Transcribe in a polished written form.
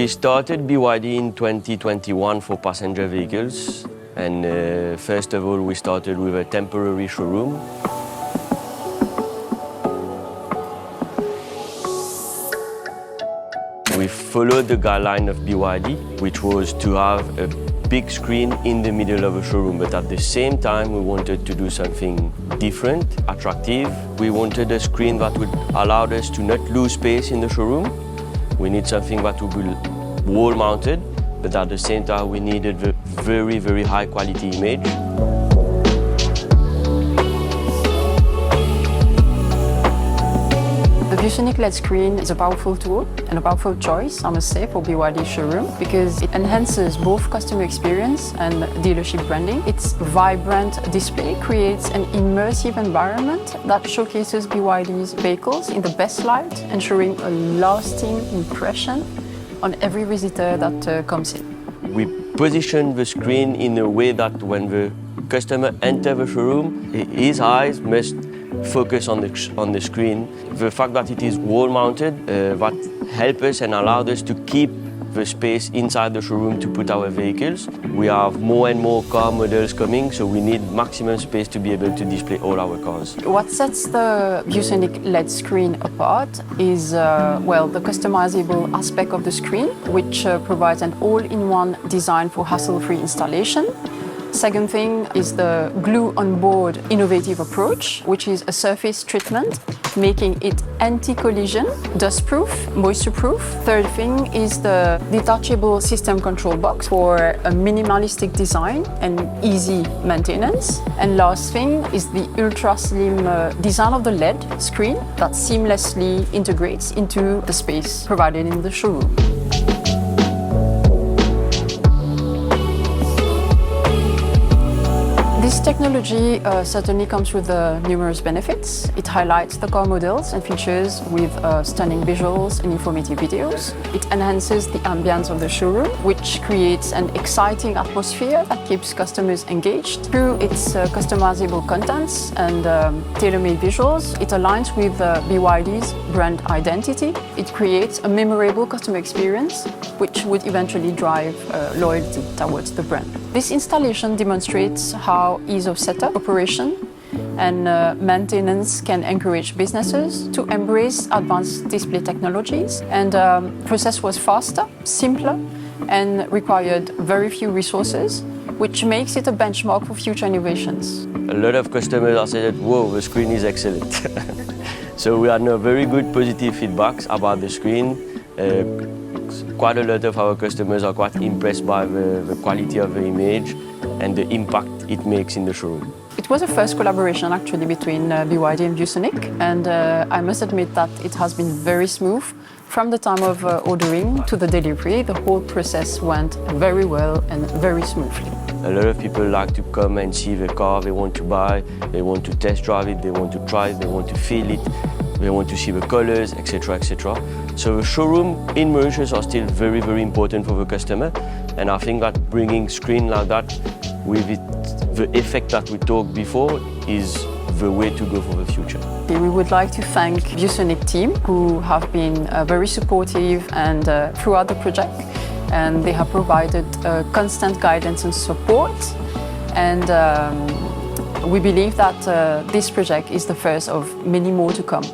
started BYD in 2021 for passenger vehicles. And first of all, we started with a temporary showroom. We followed the guideline of BYD, which was to have a big screen in the middle of a showroom, but at the same time, we wanted to do something different, attractive. We wanted a screen that would allow us to not lose space in the showroom. We need something that would be wall-mounted, but at the same time, we needed a very, very high-quality image. The ViewSonic LED screen is a powerful tool and a powerful choice, I must say, for BYD Showroom because it enhances both customer experience and dealership branding. Its vibrant display creates an immersive environment that showcases BYD's vehicles in the best light, ensuring a lasting impression on every visitor that comes in. We position the screen in a way that when the customer enters the showroom, his eyes must focus on the screen. The fact that it is wall-mounted, that helps us and allows us to keep the space inside the showroom to put our vehicles. We have more and more car models coming, so we need maximum space to be able to display all our cars. What sets the ViewSonic LED screen apart is, the customizable aspect of the screen, which provides an all-in-one design for hassle-free installation. Second thing is the glue-on-board innovative approach, which is a surface treatment, making it anti-collision, dust-proof, moisture-proof. Third thing is the detachable system control box for a minimalistic design and easy maintenance. And last thing is the ultra-slim design of the LED screen that seamlessly integrates into the space provided in the showroom. This technology certainly comes with numerous benefits. It highlights the car models and features with stunning visuals and informative videos. It enhances the ambience of the showroom, which creates an exciting atmosphere that keeps customers engaged. Through its customizable contents and tailor-made visuals, it aligns with BYD's brand identity. It creates a memorable customer experience, which would eventually drive loyalty towards the brand. This installation demonstrates how ease of setup, operation, and maintenance can encourage businesses to embrace advanced display technologies. And the process was faster, simpler, and required very few resources, which makes it a benchmark for future innovations. A lot of customers are saying, "Whoa, the screen is excellent." So we had very good positive feedbacks about the screen. Quite a lot of our customers are quite impressed by the quality of the image and the impact it makes in the showroom. It was a first collaboration actually between BYD and ViewSonic, and I must admit that it has been very smooth. From the time of ordering to the delivery, the whole process went very well and very smoothly. A lot of people like to come and see the car they want to buy, they want to test drive it, they want to try it, they want to feel it, they want to see the colors, etc., etc. So the showroom in Mauritius are still very, very important for the customer, and I think that bringing screen like that with the effect that we talked before is the way to go for the future. We would like to thank ViewSonic team who have been very supportive and throughout the project, and they have provided constant guidance and support, and we believe that this project is the first of many more to come.